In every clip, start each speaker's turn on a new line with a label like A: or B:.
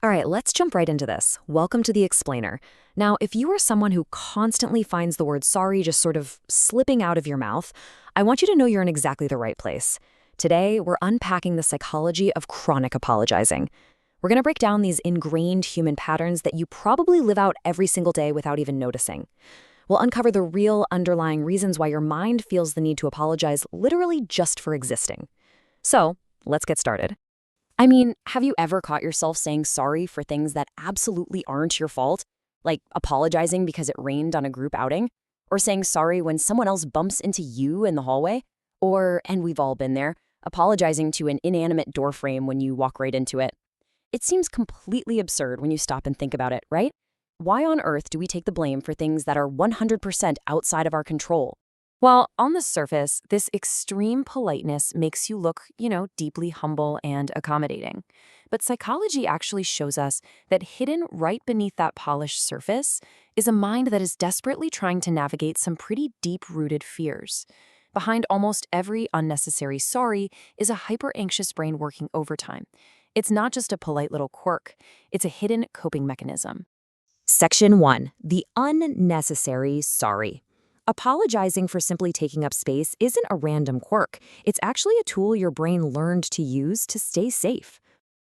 A: All right, let's jump right into this. Welcome to the explainer. Now, if you are someone who constantly finds the word sorry just sort of slipping out of your mouth, I want you to know you're in exactly the right place. Today, we're unpacking the psychology of chronic apologizing. We're going to break down these ingrained human patterns that you probably live out every single day without even noticing. We'll uncover the real underlying reasons why your mind feels the need to apologize literally just for existing. So, let's get started. Have you ever caught yourself saying sorry for things that absolutely aren't your fault? Like apologizing because it rained on a group outing? Or saying sorry when someone else bumps into you in the hallway? Or, and we've all been there, apologizing to an inanimate door frame when you walk right into it. It seems completely absurd when you stop and think about it, right? Why on earth do we take the blame for things that are 100% outside of our control? Well, on the surface, this extreme politeness makes you look, deeply humble and accommodating. But psychology actually shows us that hidden right beneath that polished surface is a mind that is desperately trying to navigate some pretty deep-rooted fears. Behind almost every unnecessary sorry is a hyper-anxious brain working overtime. It's not just a polite little quirk, it's a hidden coping mechanism. Section 1. The unnecessary sorry. Apologizing for simply taking up space isn't a random quirk. It's actually a tool your brain learned to use to stay safe.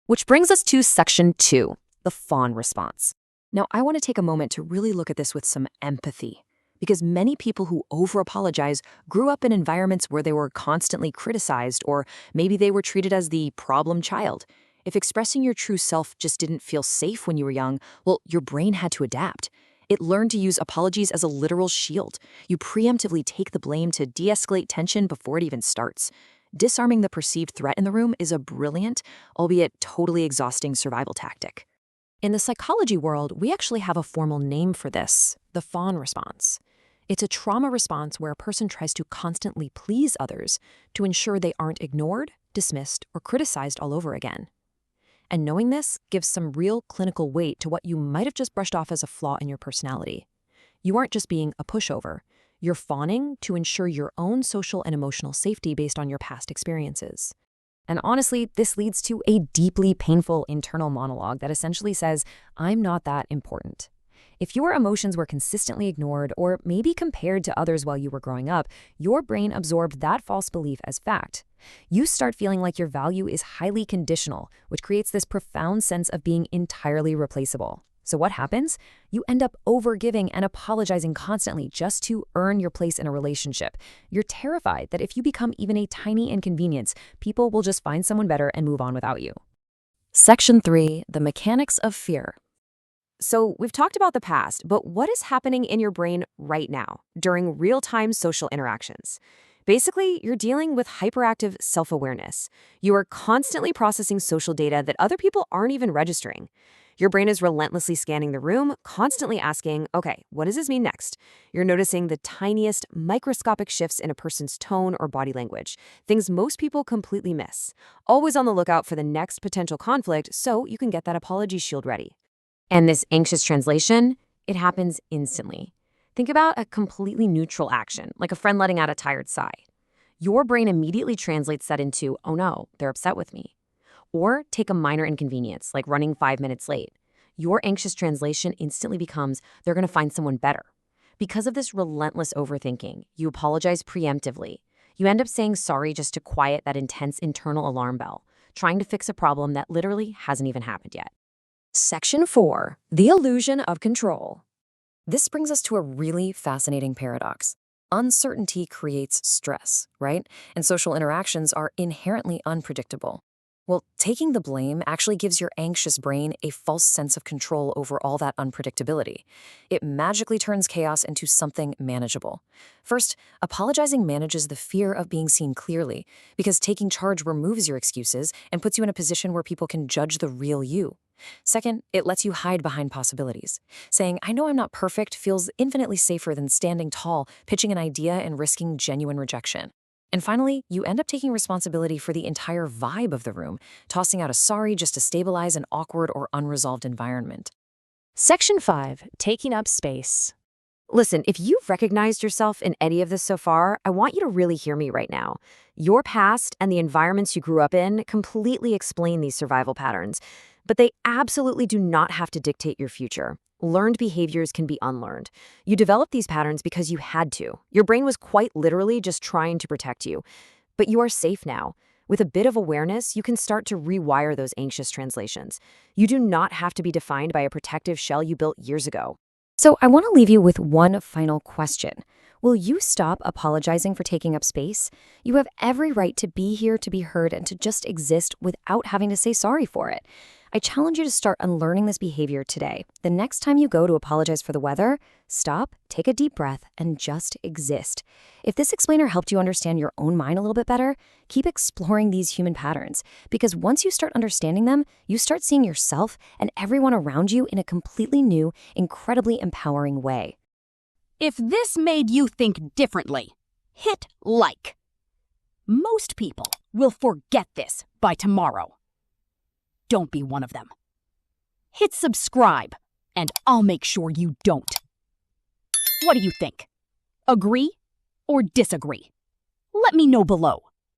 A: Which brings us to Section 2, the Fawn Response. Now, I want to take a moment to really look at this with some empathy, because many people who over-apologize grew up in environments where they were constantly criticized, or maybe they were treated as the problem child. If expressing your true self just didn't feel safe when you were young, well, your brain had to adapt. It learned to use apologies as a literal shield. You preemptively take the blame to de-escalate tension before it even starts. Disarming the perceived threat in the room is a brilliant, albeit totally exhausting survival tactic. In the psychology world, we actually have a formal name for this, the Fawn Response. It's a trauma response where a person tries to constantly please others to ensure they aren't ignored, dismissed, or criticized all over again. And knowing this gives some real clinical weight to what you might have just brushed off as a flaw in your personality. You aren't just being a pushover. You're fawning to ensure your own social and emotional safety based on your past experiences. And honestly, this leads to a deeply painful internal monologue that essentially says, I'm not that important. If your emotions were consistently ignored or maybe compared to others while you were growing up, your brain absorbed that false belief as fact. You start feeling like your value is highly conditional, which creates this profound sense of being entirely replaceable. So what happens? You end up overgiving and apologizing constantly just to earn your place in a relationship. You're terrified that if you become even a tiny inconvenience, people will just find someone better and move on without you. Section 3, the mechanics of fear. So we've talked about the past, but what is happening in your brain right now during real-time social interactions? Basically, you're dealing with hyperactive self-awareness. You are constantly processing social data that other people aren't even registering. Your brain is relentlessly scanning the room, constantly asking, okay, what does this mean next? You're noticing the tiniest, microscopic shifts in a person's tone or body language, things most people completely miss. Always on the lookout for the next potential conflict so you can get that apology shield ready. And this anxious translation, it happens instantly. Think about a completely neutral action, like a friend letting out a tired sigh. Your brain immediately translates that into, oh no, they're upset with me. Or take a minor inconvenience, like running 5 minutes late. Your anxious translation instantly becomes, they're going to find someone better. Because of this relentless overthinking, you apologize preemptively. You end up saying sorry just to quiet that intense internal alarm bell, trying to fix a problem that literally hasn't even happened yet. Section 4, the illusion of control. This brings us to a really fascinating paradox. Uncertainty creates stress, right? And social interactions are inherently unpredictable. Well, taking the blame actually gives your anxious brain a false sense of control over all that unpredictability. It magically turns chaos into something manageable. First, apologizing manages the fear of being seen clearly, because taking charge removes your excuses and puts you in a position where people can judge the real you. Second, it lets you hide behind possibilities. Saying, I know I'm not perfect feels infinitely safer than standing tall, pitching an idea, and risking genuine rejection. And finally, you end up taking responsibility for the entire vibe of the room, tossing out a sorry just to stabilize an awkward or unresolved environment. Section 5, taking up space. Listen, if you've recognized yourself in any of this so far, I want you to really hear me right now. Your past and the environments you grew up in completely explain these survival patterns. But they absolutely do not have to dictate your future. Learned behaviors can be unlearned. You developed these patterns because you had to. Your brain was quite literally just trying to protect you. But you are safe now. With a bit of awareness, you can start to rewire those anxious translations. You do not have to be defined by a protective shell you built years ago. So I want to leave you with one final question. Will you stop apologizing for taking up space? You have every right to be here, to be heard, and to just exist without having to say sorry for it. I challenge you to start unlearning this behavior today. The next time you go to apologize for the weather, stop, take a deep breath, and just exist. If this explainer helped you understand your own mind a little bit better, keep exploring these human patterns, because once you start understanding them, you start seeing yourself and everyone around you in a completely new, incredibly empowering way.
B: If this made you think differently, hit like. Most people will forget this by tomorrow. Don't be one of them. Hit subscribe, and I'll make sure you don't. What do you think? Agree or disagree? Let me know below.